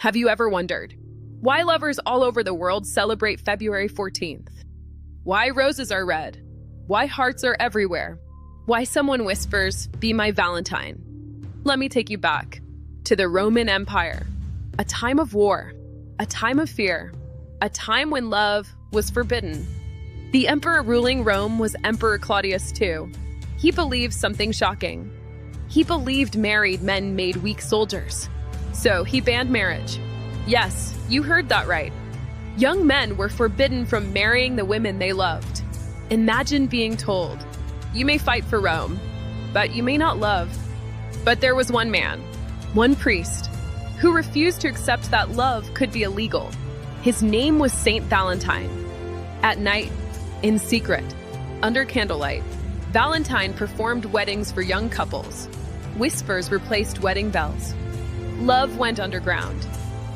Have you ever wondered why lovers all over the world celebrate February 14th? Why roses are red? Why hearts are everywhere? Why someone whispers, "Be my Valentine"? Let me take you back to the Roman Empire, a time of war, a time of fear, a time when love was forbidden. The emperor ruling Rome was Emperor Claudius II. He believed something shocking. He believed married men made weak soldiers. So he banned marriage. Yes, you heard that right. Young men were forbidden from marrying the women they loved. Imagine being told, "You may fight for Rome, but you may not love." But there was one man, one priest, who refused to accept that love could be illegal. His name was Saint Valentine. At night, in secret, under candlelight, Valentine performed weddings for young couples. Whispers replaced wedding bells. Love went underground.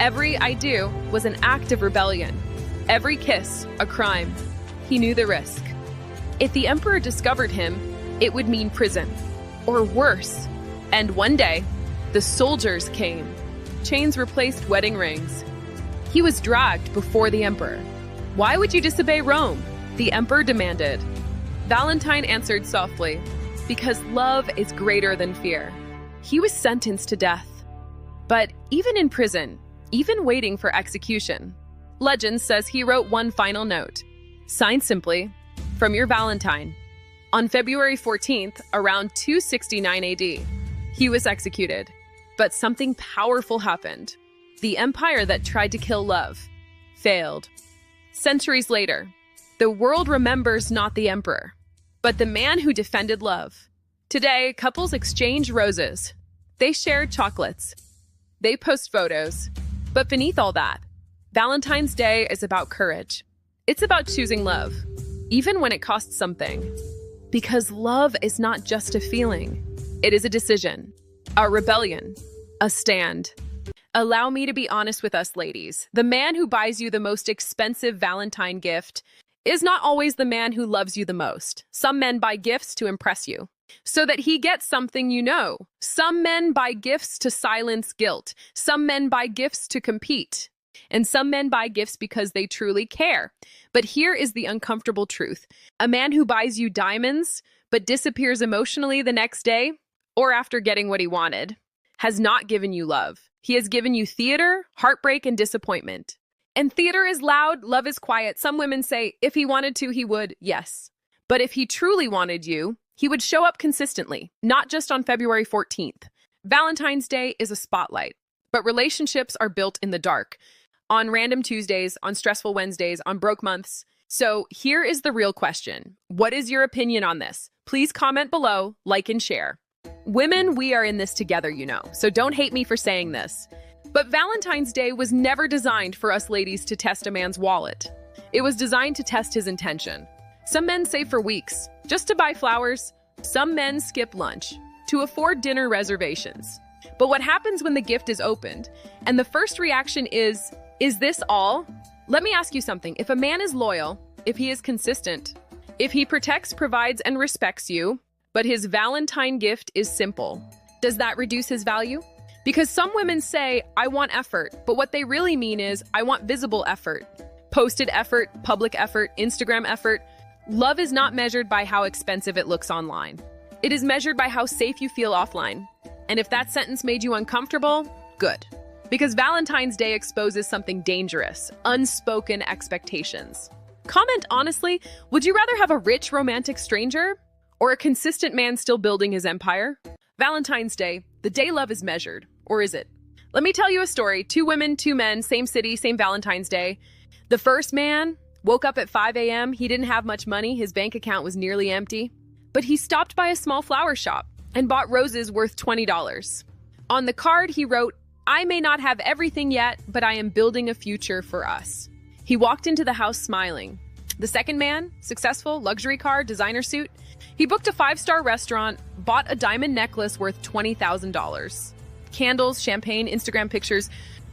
Every "I do" was an act of rebellion. Every kiss, a crime. He knew the risk. If the emperor discovered him, it would mean prison, or worse. And one day, the soldiers came. Chains replaced wedding rings. He was dragged before the emperor. "Why would you disobey Rome?" the emperor demanded. Valentine answered softly, "Because love is greater than fear." He was sentenced to death. But even in prison, even waiting for execution, legend says he wrote one final note, signed simply, "From your Valentine." On February 14th, around 269 AD, he was executed. But something powerful happened. The empire that tried to kill love failed. Centuries later, the world remembers not the emperor, but the man who defended love. Today, couples exchange roses. They share chocolates. They post photos. But beneath all that, Valentine's Day is about courage. It's about choosing love, even when it costs something. Because love is not just a feeling. It is a decision, a rebellion, a stand. Allow me to be honest with us, ladies. The man who buys you the most expensive Valentine gift is not always the man who loves you the most. Some men buy gifts to impress you, so that he gets something you know. Some men buy gifts to silence guilt. Some men buy gifts to compete. And some men buy gifts because they truly care. But here is the uncomfortable truth. A man who buys you diamonds, but disappears emotionally the next day, or after getting what he wanted, has not given you love. He has given you theater, heartbreak, and disappointment. And theater is loud, love is quiet. Some women say, if he wanted to, he would, yes. But if he truly wanted you, he would show up consistently, not just on February 14th. Valentine's Day is a spotlight, but relationships are built in the dark, on random Tuesdays, on stressful Wednesdays, on broke months. So here is the real question. What is your opinion on this? Please comment below, like and share. Women, we are in this together, you know, so don't hate me for saying this. But Valentine's Day was never designed for us ladies to test a man's wallet. It was designed to test his intention. Some men save for weeks, just to buy flowers. Some men skip lunch, to afford dinner reservations. But what happens when the gift is opened, and the first reaction is this all? Let me ask you something. If a man is loyal, if he is consistent, if he protects, provides, and respects you, but his Valentine gift is simple, does that reduce his value? Because some women say, "I want effort," but what they really mean is, "I want visible effort." Posted effort, public effort, Instagram effort. Love is not measured by how expensive it looks online. It is measured by how safe you feel offline. And if that sentence made you uncomfortable, good. Because Valentine's Day exposes something dangerous, unspoken expectations. Comment honestly, would you rather have a rich romantic stranger or a consistent man still building his empire? Valentine's Day, the day love is measured. Or is it? Let me tell you a story. 2 women, 2 men, same city, same Valentine's Day. The first man woke up at 5 a.m. He didn't have much money. His bank account was nearly empty. But he stopped by a small flower shop and bought roses worth $20. On the card, he wrote, "I may not have everything yet, but I am building a future for us." He walked into the house smiling. The second man, successful, luxury car, designer suit. He booked a 5-star restaurant, bought a diamond necklace worth $20,000. Candles, champagne, Instagram pictures.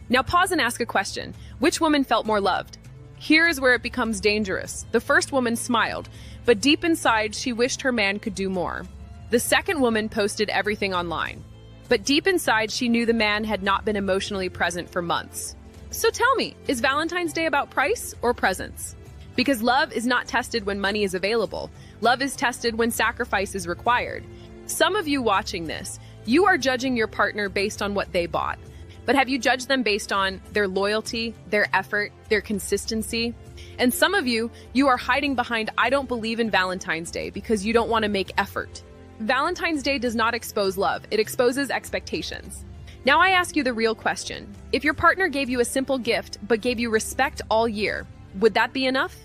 Now pause and ask a question. Which woman felt more loved? Here is where it becomes dangerous. The first woman smiled, but deep inside, she wished her man could do more. The second woman posted everything online. But deep inside, she knew the man had not been emotionally present for months. So tell me, is Valentine's Day about price or presents? Because love is not tested when money is available. Love is tested when sacrifice is required. Some of you watching this, you are judging your partner based on what they bought. But have you judged them based on their loyalty, their effort, their consistency? And some of you, you are hiding behind "I don't believe in Valentine's Day" because you don't want to make effort. Valentine's Day does not expose love, it exposes expectations. Now I ask you the real question. If your partner gave you a simple gift but gave you respect all year, would that be enough?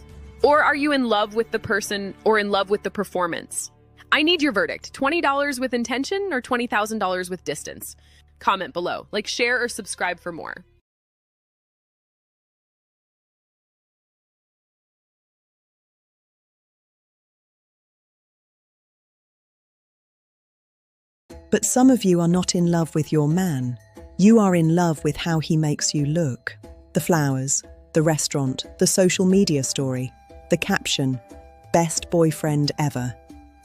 Or are you in love with the person or in love with the performance? I need your verdict. $20 with intention or $20,000 with distance? Comment below, like, share, or subscribe for more. But some of you are not in love with your man. You are in love with how he makes you look. The flowers, the restaurant, the social media story, the caption, "Best boyfriend ever."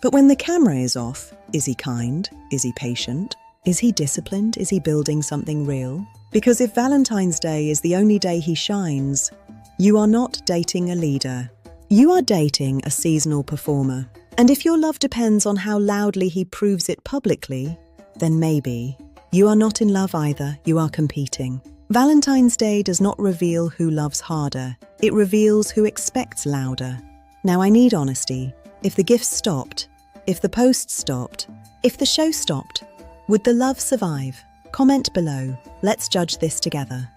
But when the camera is off, is he kind? Is he patient? Is he disciplined? Is he building something real? Because if Valentine's Day is the only day he shines, you are not dating a leader. You are dating a seasonal performer. And if your love depends on how loudly he proves it publicly, then maybe you are not in love either, you are competing. Valentine's Day does not reveal who loves harder, it reveals who expects louder. Now I need honesty. If the gifts stopped, if the posts stopped, if the show stopped, would the love survive? Comment below. Let's judge this together.